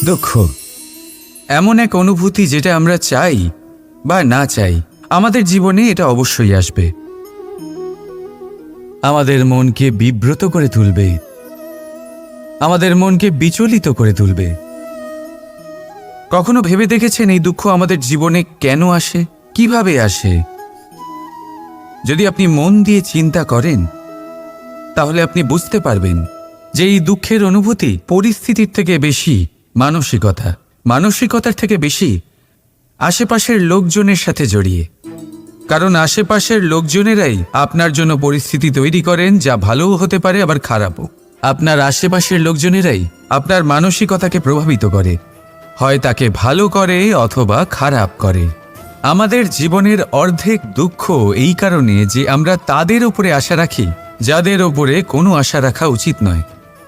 দুঃখ এমন এক অনুভূতি যেটা আমরা চাই বা না চাই, আমাদের জীবনে এটা অবশ্যই আসবে। আমাদের মনকে বিব্রত করে তুলবে, আমাদের মনকে বিচলিত করে তুলবে। কখনো ভেবে দেখেছেন এই দুঃখ আমাদের জীবনে কেন আসে, কিভাবে আসে? যদি আপনি মন দিয়ে চিন্তা করেন তাহলে আপনি বুঝতে পারবেন যে এই দুঃখের অনুভূতি পরিস্থিতির থেকে বেশি মানসিকতার থেকে বেশি আশেপাশের লোকজনের সাথে জড়িয়ে। কারণ আশেপাশের লোকজনেরাই আপনার জন্য পরিস্থিতি তৈরি করেন, যা ভালোও হতে পারে আবার খারাপও। আপনার আশেপাশের লোকজনেরাই আপনার মানসিকতাকে প্রভাবিত করে, হয় তাকে ভালো করে অথবা খারাপ করে। আমাদের জীবনের অর্ধেক দুঃখ এই কারণে যে আমরা তাদের উপরে আশা রাখি যাদের ওপরে কোনো আশা রাখা উচিত নয়,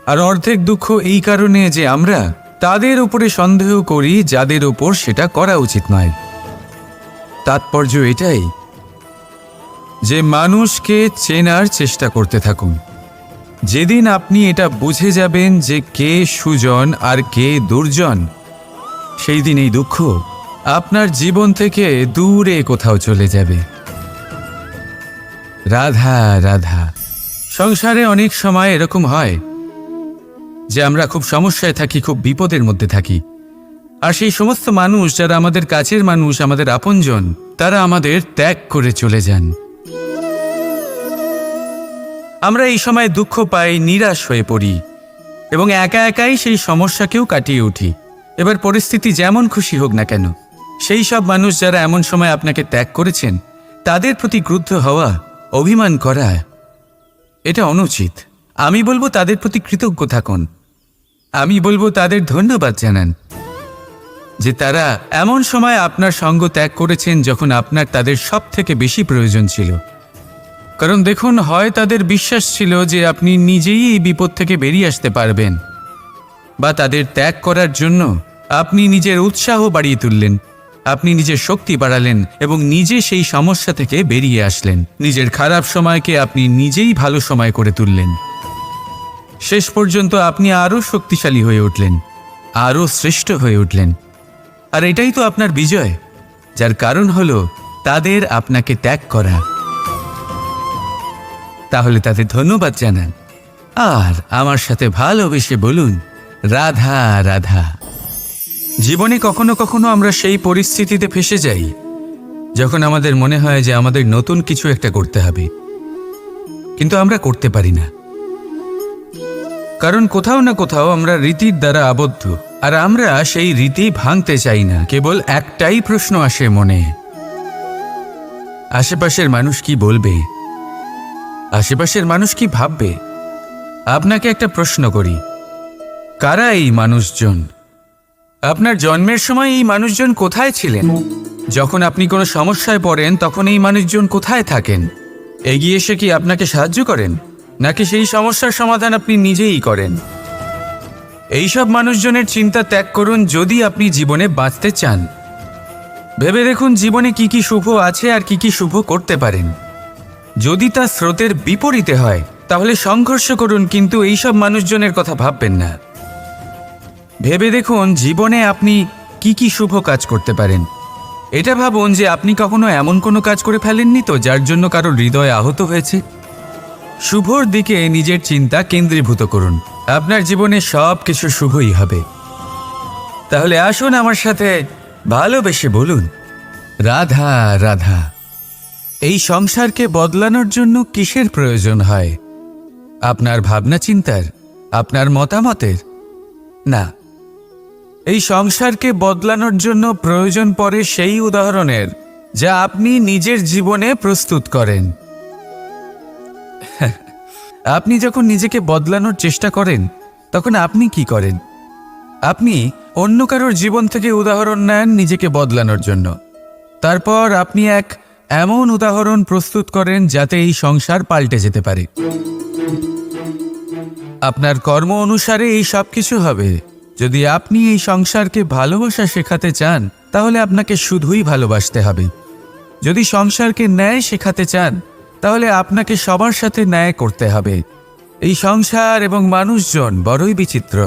আর অর্ধেক দুঃখ এই কারণে যে আমরা তাদের উপরে সন্দেহ করি যাদের ওপর সেটা করা উচিত নয়। তাৎপর্য এটাই যে মানুষকে চেনার চেষ্টা করতে থাকুন। যেদিন আপনি এটা বুঝে যাবেন যে কে সুজন আর কে দুর্জন, সেই দিন এই দুঃখ আপনার জীবন থেকে দূরে কোথাও চলে যাবে। রাধা রাধা। সংসারে অনেক সময় এরকম হয় যে আমরা খুব সমস্যায় থাকি, খুব বিপদের মধ্যে থাকি, আর সেই সমস্ত মানুষ যারা আমাদের কাছের মানুষ, আমাদের আপনজন, তারা আমাদের ত্যাগ করে চলে যান। আমরা এই সময় দুঃখ পাই, নিরাশ হয়ে পড়ি এবং একা একাই সেই সমস্যাকেও কাটিয়ে উঠি। এবার পরিস্থিতি যেমন খুশি হোক না কেন, সেই সব মানুষ যারা এমন সময় আপনাকে ত্যাগ করেছেন তাদের প্রতি ক্রুদ্ধ হওয়া, অভিমান করা, এটা অনুচিত। আমি বলবো তাদের প্রতি কৃতজ্ঞ থাকুন। আমি বলবো তাদের ধন্যবাদ জানান যে তারা এমন সময় আপনার সঙ্গ ত্যাগ করেছেন যখন আপনার তাদের সব থেকে বেশি প্রয়োজন ছিল। কারণ দেখুন, হয় তাদের বিশ্বাস ছিল যে আপনি নিজেই এই বিপদ থেকে বেরিয়ে আসতে পারবেন, বা তাদের ত্যাগ করার জন্য আপনি নিজের উৎসাহ বাড়িয়ে তুললেন, আপনি নিজের শক্তি বাড়ালেন এবং নিজে সেই সমস্যা থেকে বেরিয়ে আসলেন। নিজের খারাপ সময়কে আপনি নিজেই ভালো সময় করে তুললেন। শেষ পর্যন্ত আপনি আরও শক্তিশালী হয়ে উঠলেন, আরও শ্রেষ্ঠ হয়ে উঠলেন। আর এটাই তো আপনার বিজয়, যার কারণ হলো তাদের আপনাকে ত্যাগ করা। তাহলে তাদের ধন্যবাদ জানান আর আমার সাথে ভালোবেসে বলুন রাধা রাধা। জীবনে কখনো কখনো আমরা সেই পরিস্থিতিতে ফেসে যাই যখন আমাদের মনে হয় যে আমাদের নতুন কিছু একটা করতে হবে, কিন্তু আমরা করতে পারি না। কারণ কোথাও না কোথাও আমরা রীতির দ্বারা আবদ্ধ, আর আমরা সেই রীতি ভাঙতে চাই না। কেবল একটাই প্রশ্ন আসে মনে, আশেপাশের মানুষ কি বলবে, আশেপাশের মানুষ কি ভাববে। আপনাকে একটা প্রশ্ন করি, কারা এই মানুষজন? আপনার জন্মের সময় এই মানুষজন কোথায় ছিলেন? যখন আপনি কোনো সমস্যায় পড়েন তখন এই মানুষজন কোথায় থাকেন? এগিয়ে এসে কি আপনাকে সাহায্য করেন, নাকি সেই সমস্যার সমাধান আপনি নিজেই করেন? এইসব মানুষজনের চিন্তা ত্যাগ করুন যদি আপনি জীবনে বাঁচতে চান। ভেবে দেখুন জীবনে কি কি শুভ আছে আর কি কি শুভ করতে পারেন। যদি তা স্রোতের বিপরীতে হয় তাহলে সংঘর্ষ করুন, কিন্তু এইসব মানুষজনের কথা ভাববেন না। ভেবে দেখুন জীবনে আপনি কি কি শুভ কাজ করতে পারেন। এটা ভাবুন যে আপনি কখনো এমন কোনো কাজ করে ফেলেননি তো যার জন্য কারো হৃদয় আহত হয়েছে। শুভর দিকে নিজের চিন্তা কেন্দ্রীভূত করুন, আপনার জীবনে সব কিছু শুভই হবে। তাহলে আসুন আমার সাথে ভালোবেসে বলুন রাধা রাধা। এই সংসারকে বদলানোর জন্য কিসের প্রয়োজন হয়? আপনার ভাবনা চিন্তার, আপনার মতামতের? না, এই সংসারকে বদলানোর জন্য প্রয়োজন পড়ে সেই উদাহরণের যা আপনি নিজের জীবনে প্রস্তুত করেন। আপনি যখন নিজেকে বদলানোর চেষ্টা করেন তখন আপনি কি করেন? আপনি অন্য কারোর জীবন থেকে উদাহরণ নেন নিজেকে বদলানোর জন্য। তারপর আপনি এক এমন উদাহরণ প্রস্তুত করেন যাতে এই সংসার পাল্টে যেতে পারে। আপনার কর্ম অনুসারে এই সব কিছু হবে। যদি আপনি এই সংসারকে ভালোবাসা শেখাতে চান তাহলে আপনাকে শুধুই ভালোবাসতে হবে। যদি সংসারকে ন্যায় শেখাতে চান তাহলে আপনাকে সবার সাথে ন্যায় করতে হবে। এই সংসার এবং মানুষজন বড়ই বিচিত্র।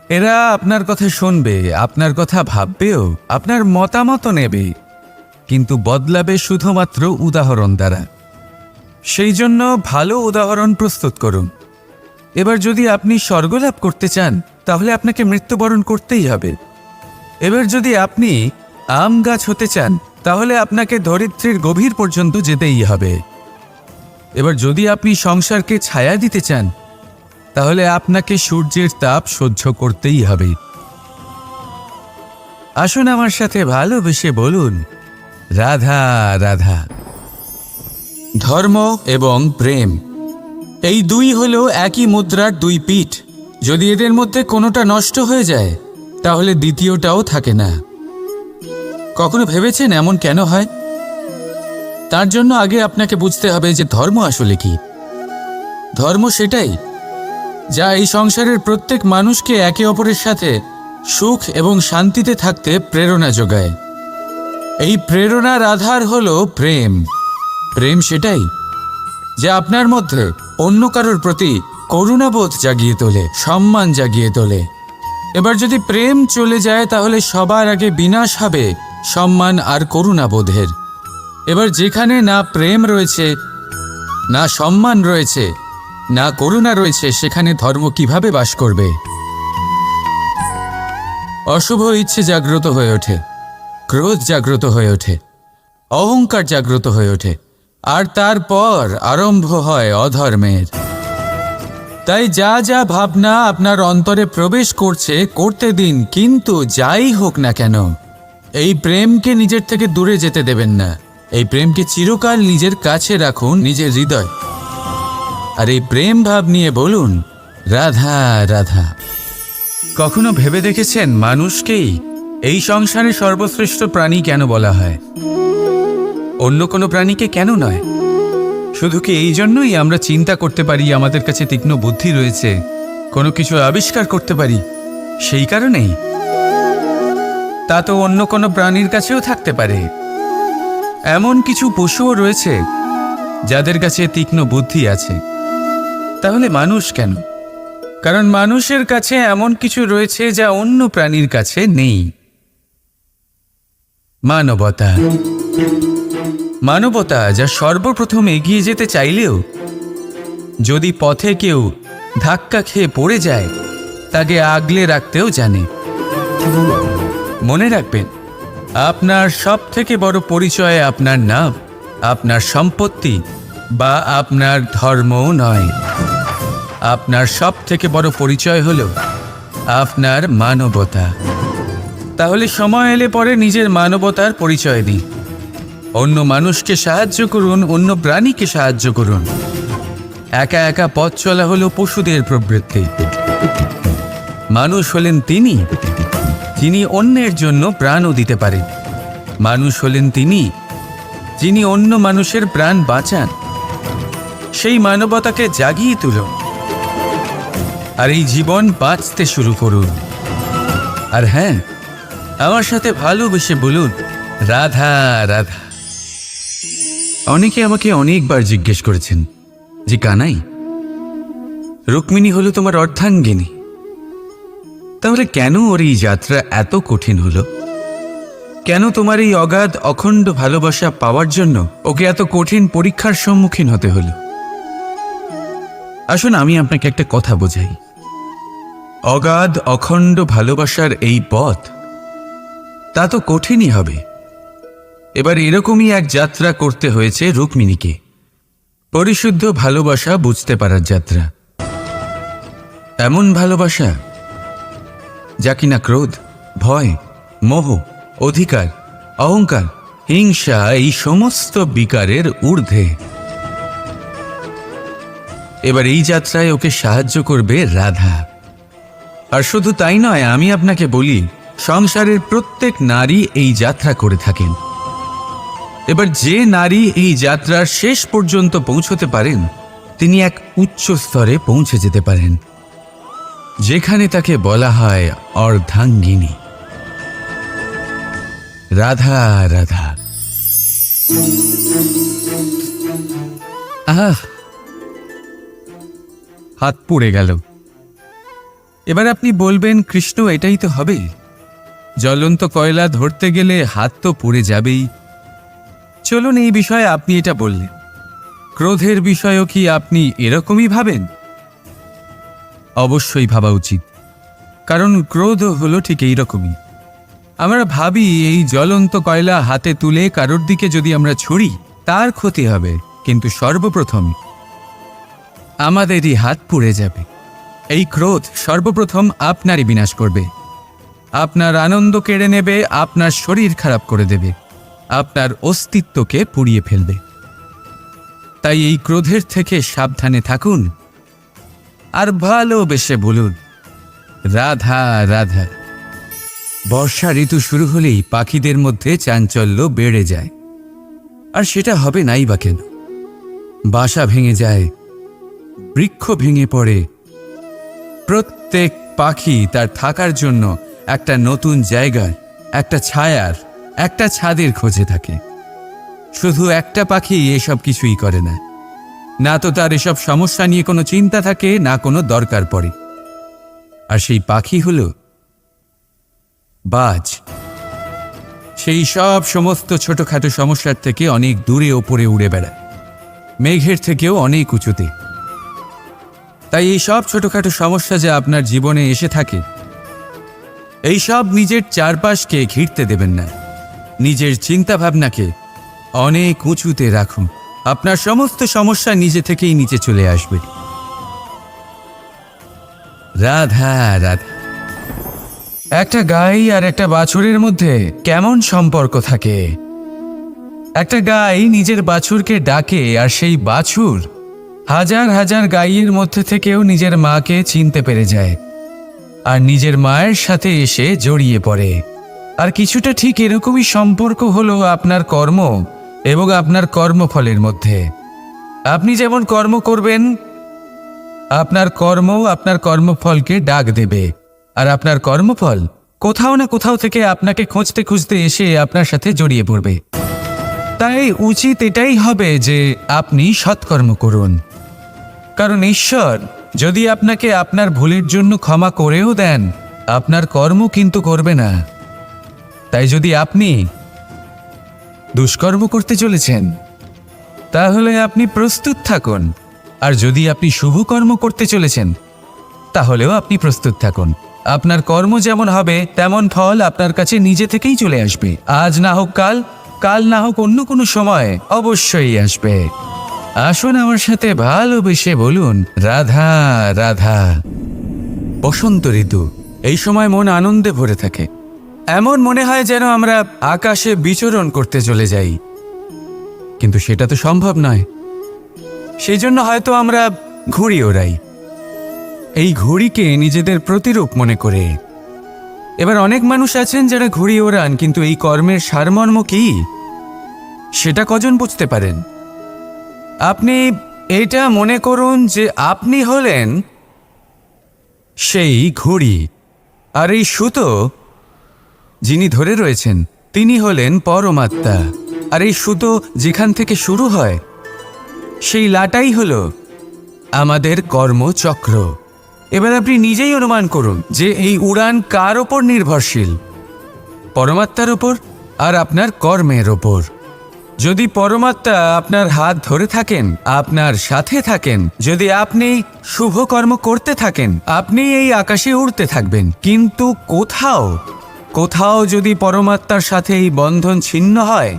এরা আপনার কথা শুনবে, আপনার কথা ভাববেও, আপনার মতামত নেবে, কিন্তু বদলাবে শুধুমাত্র উদাহরণ দ্বারা। সেই জন্য ভালো উদাহরণ প্রস্তুত করুন। এবার যদি আপনি স্বর্গলাভ করতে চান তাহলে আপনাকে মৃত্যুবরণ করতেই হবে। এবার যদি আপনি আম গাছ হতে চান তাহলে আপনাকে ধরিত্রীর গভীর পর্যন্ত যেতেই হবে। এবার যদি আপনি সংসারকে ছায়া দিতে চান তাহলে আপনাকে সূর্যের তাপ সহ্য করতেই হবে। আসুন আমার সাথে ভালোবেসে বলুন, রাধা রাধা। ধর্ম এবং প্রেম এই দুই হলো একই মুদ্রার দুই পিঠ। যদি এদের মধ্যে কোনোটা নষ্ট হয়ে যায় তাহলে দ্বিতীয়টাও থাকে না। কখনো ভেবেছেন এমন কেন হয়? তার জন্য আগে আপনাকে বুঝতে হবে যে ধর্ম আসলে কি। ধর্ম সেটাই যা এই সংসারের প্রত্যেক মানুষকে একে অপরের সাথে সুখ এবং শান্তিতে থাকতে প্রেরণা যোগায়। এই প্রেরণার আধার হলো প্রেম। প্রেম সেটাই যা আপনার মধ্যে অন্য কারোর প্রতি করুণাবোধ জাগিয়ে তোলে, সম্মান জাগিয়ে তোলে। এবার যদি প্রেম চলে যায় তাহলে সবার আগে বিনাশ হবে সম্মান আর করুণাবোধের। এবার যেখানে না প্রেম রয়েছে, না সম্মান রয়েছে, না করুণা রয়েছে, সেখানে ধর্ম কিভাবে বাস করবে? অশুভ ইচ্ছে জাগ্রত হয়ে ওঠে, ক্রোধ জাগ্রত হয়ে ওঠে, অহংকার জাগ্রত হয়ে ওঠে, আর তারপর আরম্ভ হয় অধর্মের। তাই যা যা ভাবনা আপনার অন্তরে প্রবেশ করছে করতে দিন, কিন্তু যাই হোক না কেন এই প্রেমকে নিজের থেকে দূরে যেতে দেবেন না। এই প্রেমকে চিরকাল নিজের কাছে রাখুন, নিজের হৃদয়। আর এই প্রেম ভাব নিয়ে বলুন, রাধা রাধা। কখনো ভেবে দেখেছেন মানুষকেই এই সংসারে সর্বশ্রেষ্ঠ প্রাণী কেন বলা হয়? অন্য কোনো প্রাণীকে কেন নয়? শুধু কি এই জন্যই আমরা চিন্তা করতে পারি, আমাদের কাছে তীক্ষ্ণ বুদ্ধি রয়েছে, কোনো কিছু আবিষ্কার করতে পারি, সেই কারণেই? তা তো অন্য কোনো প্রাণীর কাছেও থাকতে পারে। এমন কিছু পশুও রয়েছে যাদের কাছে তীক্ষ্ণ বুদ্ধি আছে। তাহলে মানুষ কেন? কারণ মানুষের কাছে এমন কিছু রয়েছে যা অন্য প্রাণীর কাছে নেই। মানবতা। মানবতা যা সর্বপ্রথম এগিয়ে যেতে চাইলেও যদি পথে কেউ ধাক্কা খেয়ে পড়ে যায় তাকে আগলে রাখতেও জানে। মনে রাখবেন, আপনার সবথেকে বড় পরিচয় আপনার নাম, আপনার সম্পত্তি বা আপনার ধর্মও নয়। আপনার সবথেকে বড় পরিচয় হলো আপনার মানবতা। তাহলে সময় এলে পরে নিজের মানবতার পরিচয় দিন। অন্য মানুষকে সাহায্য করুন, অন্য প্রাণীকে সাহায্য করুন। একা একা পথ চলা হলো পশুদের প্রবৃত্তি। মানুষ হলেন তিনি যিনি অন্যের জন্য প্রাণও দিতে পারেন। মানুষ হলেন তিনি যিনি অন্য মানুষের প্রাণ বাঁচান। সেই মানবতাকে জাগিয়ে তুলুন আর এই জীবন বাঁচতে শুরু করুন। আর হ্যাঁ, আমার সাথে ভালোবেসে বলুন, রাধা রাধা। অনেকে আমাকে অনেকবার জিজ্ঞেস করেছেন যে কানাই, রুক্মিণী হলো তোমার অর্ধাঙ্গিনী, তাহলে কেন ওর এই যাত্রা এত কঠিন হলো? কেন তোমার এই অগাধ অখণ্ড ভালোবাসা পাওয়ার জন্য ওকে এত কঠিন পরীক্ষার সম্মুখীন হতে হলো? আসুন আমি আপনাকে একটা কথা বোঝাই। অগাধ অখণ্ড ভালোবাসার এই পথ তা তো কঠিনই হবে। এবার এরকমই এক যাত্রা করতে হয়েছে রুক্মিণীকে, পরিশুদ্ধ ভালোবাসা বুঝতে পারার যাত্রা। এমন ভালোবাসা যা কিনা ক্রোধ, ভয়, মোহ, অধিকার, অহংকার, হিংসা এই সমস্ত বিকারের ঊর্ধ্বে। এবার এই যাত্রায় ওকে সাহায্য করবে রাধা। আর শুধু তাই নয়, আমি আপনাকে বলি, সংসারের প্রত্যেক নারী এই যাত্রা করে থাকেন। এবার যে নারী এই যাত্রার শেষ পর্যন্ত পৌঁছতে পারেন তিনি এক উচ্চ স্তরে পৌঁছে যেতে পারেন, যেখানে তাকে বলা হয় অর্ধাঙ্গিনী। রাধা রাধা। আহ, হাত পুড়ে গেল। এবার আপনি বলবেন, কৃষ্ণ এটাই তো হবে, জ্বলন্ত কয়লা ধরতে গেলে হাত তো পুড়ে যাবেই। চলুন, এই বিষয়ে আপনি এটা বললেন, ক্রোধের বিষয়েও কি আপনি এরকমই ভাবেন? অবশ্যই ভাবা উচিত, কারণ ক্রোধ হলো ঠিক এই রকমই। আমরা ভাবি এই জ্বলন্ত কয়লা হাতে তুলে কারোর দিকে যদি আমরা ছুড়ি তার ক্ষতি হবে, কিন্তু সর্বপ্রথম আমাদেরই হাত পুড়ে যাবে। এই ক্রোধ সর্বপ্রথম আপনারই বিনাশ করবে, আপনার আনন্দ কেড়ে নেবে, আপনার শরীর খারাপ করে দেবে, আপনার অস্তিত্বকে পুড়িয়ে ফেলবে। তাই এই ক্রোধের থেকে সাবধানে থাকুন আর ভালোবেসে বলুন, রাধা রাধা। বর্ষা ঋতু শুরু হলেই পাখিদের মধ্যে চাঞ্চল্য বেড়ে যায়, আর সেটা হবে নাই বা কেন। বাসা ভেঙে যায়, বৃক্ষ ভেঙে পড়ে, প্রত্যেক পাখি তার থাকার জন্য একটা নতুন জায়গার, একটা ছায়ার, একটা ছাদের খোঁজে থাকে। শুধু একটা পাখি এসব কিছুই করে না, না তো তার এসব সমস্যা নিয়ে কোনো চিন্তা থাকে, না কোনো দরকার পড়ে। আর সেই পাখি হলো বাজ। সেই সব সমস্ত ছোটখাটো সমস্যার থেকে অনেক দূরে ওপরে উড়ে বেড়ায়, মেঘের থেকেও অনেক উঁচুতে। তাই এই সব ছোটখাটো সমস্যা যে আপনার জীবনে এসে থাকে, এই সব নিজের চারপাশকে ঘিরতে দেবেন না। নিজের চিন্তা ভাবনাকে অনেক উঁচুতে রাখুন, আপনার সমস্ত সমস্যা নিজে থেকেই নিচে চলে আসবে। রাধা রাধা। একটা গাই আর একটা বাছুরের মধ্যে কেমন সম্পর্ক থাকে? একটা গাই নিজের বাছুরকে ডাকে, আর সেই বাছুর হাজার হাজার গাইয়ের মধ্যে থেকেও নিজের মাকে চিনতে পেরে যায় আর নিজের মায়ের সাথে এসে জড়িয়ে পড়ে। আর কিছুটা ঠিক এরকমই সম্পর্ক হলো আপনার কর্ম এবং আপনার কর্মফলের মধ্যে। আপনি যেমন কর্ম করবেন, আপনার কর্ম আপনার কর্মফলকে ডাক দেবে, আর আপনার কর্মফল কোথাও না কোথাও থেকে আপনাকে খুঁজতে খুঁজতে এসে আপনার সাথে জড়িয়ে পড়বে। তাই উচিত এটাই হবে যে আপনি সৎকর্ম করুন, কারণ ঈশ্বর যদি আপনাকে আপনার ভুলের জন্য ক্ষমা করেও দেন, আপনার কর্ম কিন্তু করবে না। তাই যদি আপনি দুষ্কর্ম করতে চলেছেন, তাহলে আপনি প্রস্তুত থাকুন, আর যদি আপনি শুভ কর্ম করতে চলেছেন, তাহলেও আপনি প্রস্তুত থাকুন। আপনার কর্ম যেমন হবে তেমন ফল আপনার কাছে নিজে থেকেই চলে আসবে। আজ না হোক কাল, কাল না হোক অন্য কোনো সময়, অবশ্যই আসবে। আসুন আমার সাথে ভালোবেসে বলুন, রাধা রাধা। বসন্ত ঋতু, এই সময় মন আনন্দে ভরে থাকে। এমন মনে হয় যেন আমরা আকাশে বিচরণ করতে চলে যাই, কিন্তু সেটা তো সম্ভব নয়। সেই জন্য হয়তো আমরা ঘুড়ি ওড়াই, এই ঘুড়িকে নিজেদের প্রতিরূপ মনে করে। এবার অনেক মানুষ আছেন যারা ঘুড়ি ওড়ান, কিন্তু এই কর্মের সারমর্ম কি সেটা কজন বুঝতে পারেন? আপনি এটা মনে করুন যে আপনি হলেন সেই ঘুড়ি, আর এই সুতো যিনি ধরে রয়েছেন তিনি হলেন পরমাত্মা। আর এই সুতো যেখান থেকে শুরু হয়, সেই লাটাই হলো আমাদের কর্মচক্র। এবার আপনি নিজেই অনুমান করুন যে এই উড়ান কার ওপর নির্ভরশীল? পরমাত্মার ওপর আর আপনার কর্মের ওপর। যদি পরমাত্মা আপনার হাত ধরে থাকেন, আপনার সাথে থাকেন, যদি আপনি শুভ কর্ম করতে থাকেন, আপনি এই আকাশে উড়তে থাকবেন। কিন্তু কোথাও কোথাও যদি পরমাত্মার সাথে এই বন্ধন ছিন্ন হয়,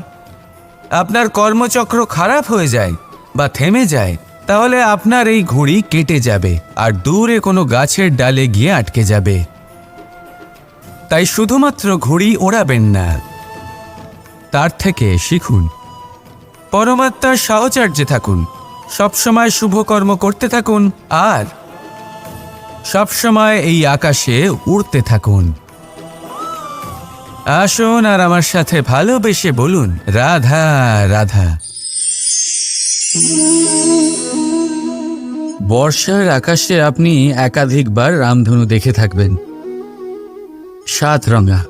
আপনার কর্মচক্র খারাপ হয়ে যায় বা থেমে যায়, তাহলে আপনার এই ঘুড়ি কেটে যাবে আর দূরে কোনো গাছের ডালে গিয়ে আটকে যাবে। তাই শুধুমাত্র ঘুড়ি ওড়াবেন না, তার থেকে শিখুন, পরমাত্মার সাহচর্যে থাকুন, সবসময় শুভ কর্ম করতে থাকুন, আর সবসময় এই আকাশে উড়তে থাকুন। আসুন আর আমার সাথে ভালোবেসে বলুন, রাধা রাধা। বর্ষার আকাশে আপনি একাধিকবার রামধনু দেখে থাকবেন, 7 রঙা,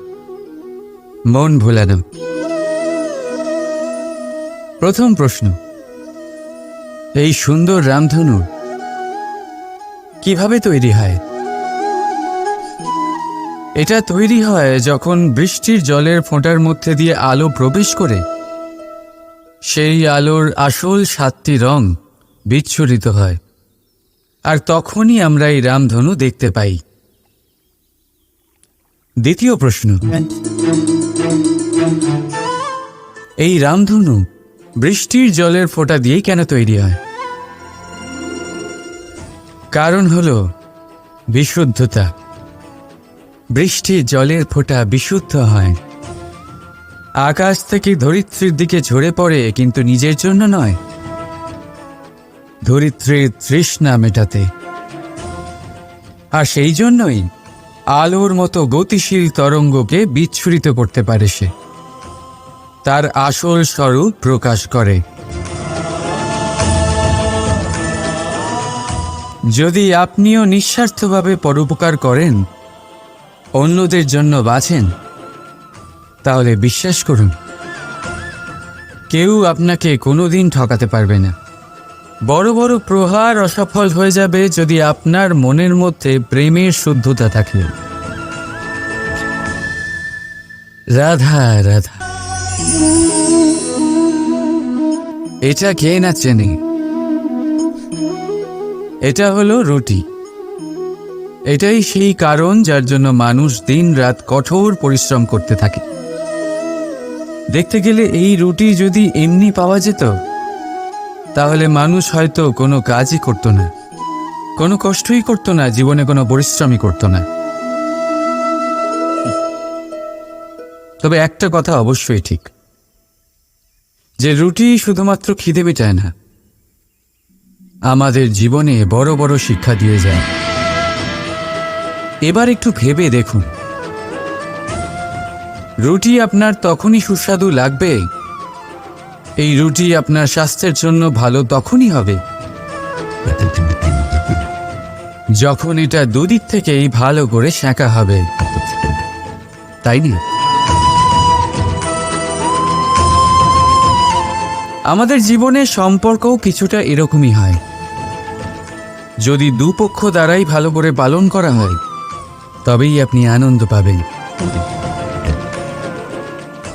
মন ভোলানো। প্রথম প্রশ্ন, এই সুন্দর রামধনু কিভাবে তৈরি হয়? এটা তৈরি হয় যখন বৃষ্টির জলের ফোঁটার মধ্যে দিয়ে আলো প্রবেশ করে সেই আলোর আসল 7টি রং বিচ্ছুরিত হয়, আর তখনই আমরা এই রামধনু দেখতে পাই। দ্বিতীয় প্রশ্ন, এই রামধনু বৃষ্টির জলের ফোঁটা দিয়েই কেন তৈরি হয়? কারণ হলো বিশুদ্ধতা। বৃষ্টির জলের ফোঁটা বিশুদ্ধ হয়, আকাশ থেকে ধরিত্রীর দিকে ঝরে পড়ে, কিন্তু নিজের জন্য নয়, ধরিত্রীর তৃষ্ণা মেটাতে। আর সেই জন্যই আলোর মতো গতিশীল তরঙ্গকে বিচ্ছুরিত করতে পারে সে, তার আসল স্বরূপ প্রকাশ করে। যদি আপনিও নিঃস্বার্থভাবে পরোপকার করেন, অন্যদের জন্য বাঁচেন, তাহলে বিশ্বাস করুন, কেউ আপনাকে কোনোদিন ঠকাতে পারবে না। বড় বড় প্রহার অসফল হয়ে যাবে যদি আপনার মনের মধ্যে প্রেমের শুদ্ধতা থাকে। রাধা রাধা, এটা কে না চেনে? এটা হলো রুটি। এটাই সেই কারণ যার জন্য মানুষ দিন রাত কঠোর পরিশ্রম করতে থাকে। দেখতে গেলে এই রুটি যদি এমনি পাওয়া যেত, তাহলে মানুষ হয়তো কোনো কাজই করত না, কোনো কষ্টই করত না, জীবনে কোনো পরিশ্রমই করত না। তবে একটা কথা অবশ্যই ঠিক, যে রুটি শুধুমাত্র খিদে মেটায় না, আমাদের জীবনে বড় বড় শিক্ষা দিয়ে যায়। এবার একটু ভেবে দেখুন, রুটি আপনার তখনই সুস্বাদু লাগবে, এই রুটি আপনার স্বাস্থ্যের জন্য ভালো তখনই হবে যখন এটা দুদিক থেকেই ভালো করে সেঁকা হবে, তাই না? আমাদের জীবনে সম্পর্কও কিছুটা এরকমই হয়। যদি দুপক্ষ দ্বারাই ভালো করে পালন করা হয়, তবেই আপনি আনন্দ পাবেন।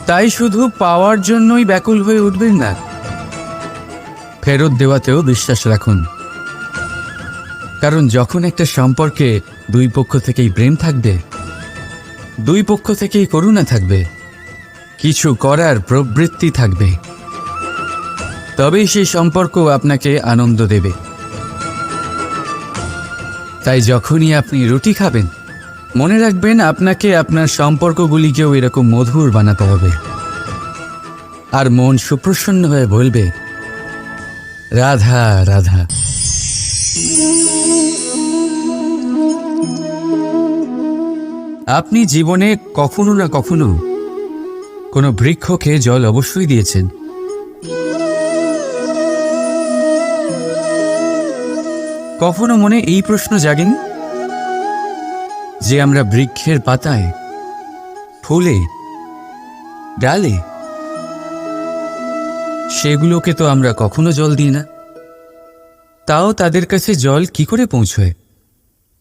তাই শুধু পাওয়ার জন্যই ব্যাকুল হয়ে উঠবেন না, ফেরত দেওয়াতেও বিশ্বাস রাখুন। কারণ যখন একটা সম্পর্কে দুই পক্ষ থেকেই প্রেম থাকবে, দুই পক্ষ থেকেই করুণা থাকবে, কিছু করার প্রবৃত্তি থাকবে, তবেই সেই সম্পর্ক আপনাকে আনন্দ দেবে। তাই যখনই আপনি রুটি খাবেন, মনে রাখবেন আপনাকে আপনার সম্পর্কগুলিকেও এরকম মধুর বানাতে হবে। আর মন সুপ্রসন্ন হয়ে বলবে, রাধা রাধা। আপনি জীবনে কখনো না কখনো কোনো বৃক্ষকে জল অবশ্যই দিয়েছেন। কখনো মনে এই প্রশ্ন জাগেনি যে আমরা বৃক্ষের পাতায়, ফুলে, ডালে, সেগুলোকে তো আমরা কখনো জল দিই না, তাও তাদের কাছে জল কি করে পৌঁছয়?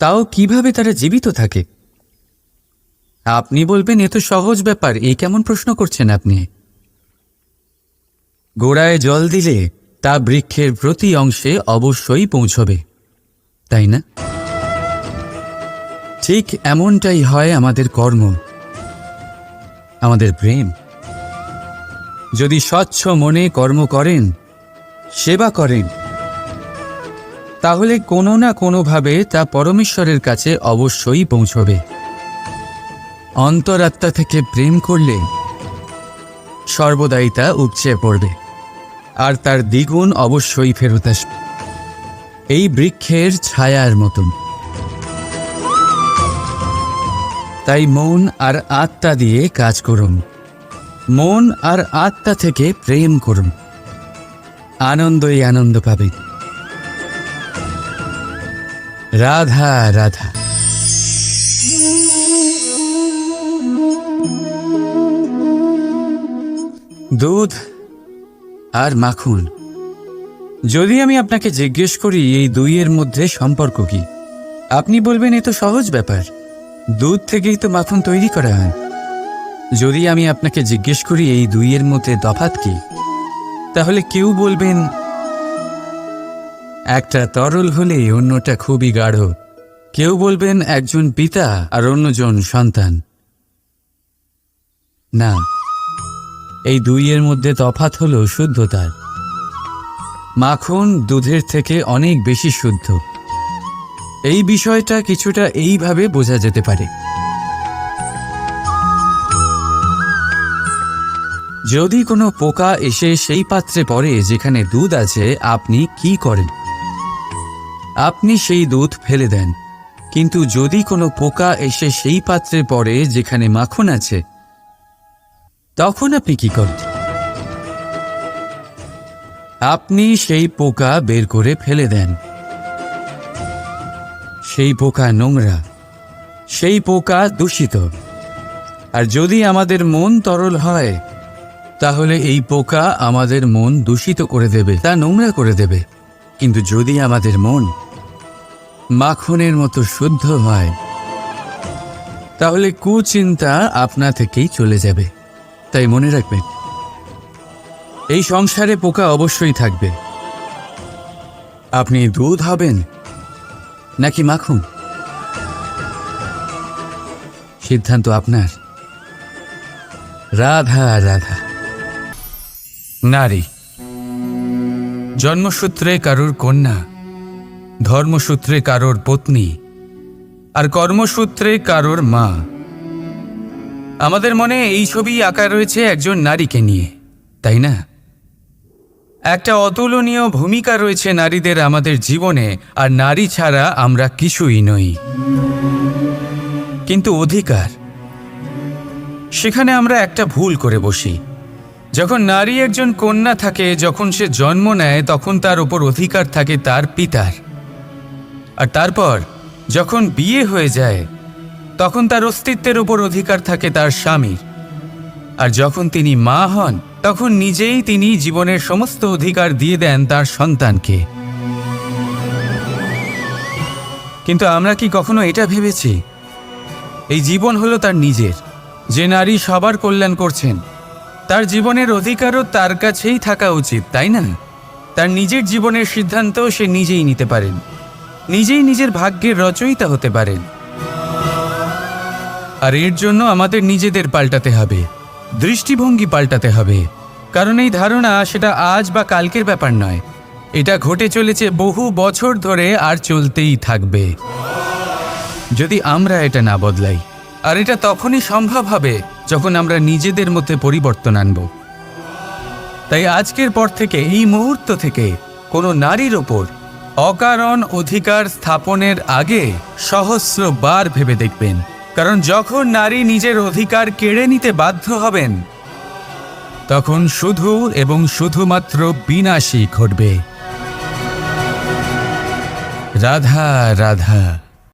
তাও কিভাবে তারা জীবিত থাকে? আপনি বলবেন, এ তো সহজ ব্যাপার, এই কেমন প্রশ্ন করছেন আপনি? গোড়ায় জল দিলে তা বৃক্ষের প্রতি অংশে অবশ্যই পৌঁছবে, তাই না? ঠিক এমনটাই হয় আমাদের কর্ম, আমাদের প্রেম। যদি স্বচ্ছ মনে কর্ম করেন, সেবা করেন, তাহলে কোনো না কোনোভাবে তা পরমেশ্বরের কাছে অবশ্যই পৌঁছবে। অন্তরাত্মা থেকে প্রেম করলে সর্বদাই তা উপচে পড়বে, আর তার দ্বিগুণ অবশ্যই ফেরত আসবে, এই বৃক্ষের ছায়ার মতন। তাই মন আর আত্মা দিয়ে কাজ করুন, মন আর আত্মা থেকে প্রেম করুন, আনন্দই আনন্দ পাবেন। রাধা রাধা। দুধ আর মাখন, যদি আমি আপনাকে জিজ্ঞেস করি এই দুইয়ের মধ্যে সম্পর্ক কি, আপনি বলবেন এ তো সহজ ব্যাপার, দুধ থেকেই তো মাখন তৈরি করা হয়। যদি আমি আপনাকে জিজ্ঞেস করি এই দুইয়ের মধ্যে তফাৎ কি, তাহলে কেউ বলবেন একটা তরল হলে অন্যটা খুবই গাঢ়। কেউ বলবেন একজন পিতা আর অন্যজন সন্তান। না, এই দুইয়ের মধ্যে তফাৎ হলো শুদ্ধতার। মাখন দুধের থেকে অনেক বেশি শুদ্ধ। এই বিষয়টা কিছুটা এইভাবে বোঝা যেতে পারে। যদি কোনো পোকা এসে সেই পাত্রে পড়ে যেখানে দুধ আছে, আপনি কি করেন? আপনি সেই দুধ ফেলে দেন। কিন্তু যদি কোনো পোকা এসে সেই পাত্রে পড়ে যেখানে মাখন আছে, তখন আপনি কি করেন? আপনি সেই পোকা বের করে ফেলে দেন। সেই পোকা নোংরা, সেই পোকা দূষিত। আর যদি আমাদের মন তরল হয়, তাহলে এই পোকা আমাদের মন দূষিত করে দেবে, তা নোংরা করে দেবে। কিন্তু যদি আমাদের মন মাখনের মতো শুদ্ধ হয়, তাহলে কুচিন্তা আপনা থেকেই চলে যাবে। তাই মনে রাখবেন, এই সংসারে পোকা অবশ্যই থাকবে। আপনি দুধ হবেন নাকি মাখন, সিদ্ধান্ত আপনার। রাধা রাধা। নারী জন্মসূত্রে কারোর কন্যা, ধর্মসূত্রে কারোর পত্নী, আর কর্মসূত্রে কারোর মা। আমাদের মনে এই ছবি আঁকা রয়েছে একজন নারীকে নিয়ে, তাই না? একটা অতুলনীয় ভূমিকা রয়েছে নারীদের আমাদের জীবনে, আর নারী ছাড়া আমরা কিছুই নই। কিন্তু অধিকার, সেখানে আমরা একটা ভুল করে বসি। যখন নারী একজন কন্যা থাকে, যখন সে জন্ম নেয়, তখন তার উপর অধিকার থাকে তার পিতার। আর তারপর যখন বিয়ে হয়ে যায়, তখন তার অস্তিত্বের উপর অধিকার থাকে তার স্বামীর। আর যখন তিনি মা হন, তখন নিজেই তিনি জীবনের সমস্ত অধিকার দিয়ে দেন তার সন্তানকে। কিন্তু আমরা কি কখনো এটা ভেবেছি এই জীবন হলো তার নিজের? যে নারী সবার কল্যাণ করছেন, তার জীবনের অধিকারও তার কাছেই থাকা উচিত, তাই না? তার নিজের জীবনের সিদ্ধান্ত সে নিজেই নিতে পারেন, নিজেই নিজের ভাগ্যের রচয়িতা হতে পারেন। আর এর জন্য আমাদের নিজেদের পাল্টাতে হবে, দৃষ্টিভঙ্গি পাল্টাতে হবে। কারণ এই ধারণা সেটা আজ বা কালকের ব্যাপার নয়, এটা ঘটে চলেছে বহু বছর ধরে, আর চলতেই থাকবে যদি আমরা এটা না বদলাই। আর এটা তখনই সম্ভব হবে যখন আমরা নিজেদের মধ্যে পরিবর্তন আনব। তাই আজকের পর থেকে, এই মুহূর্ত থেকে, কোনো নারীর ওপর অকারণ অধিকার স্থাপনের আগে সহস্রবার ভেবে দেখবেন। কারণ যখন নারী নিজের অধিকার কেড়ে নিতে বাধ্য হবেন, তখন শুধু এবং শুধুমাত্র বিনাশই ঘটবে। রাধা রাধা।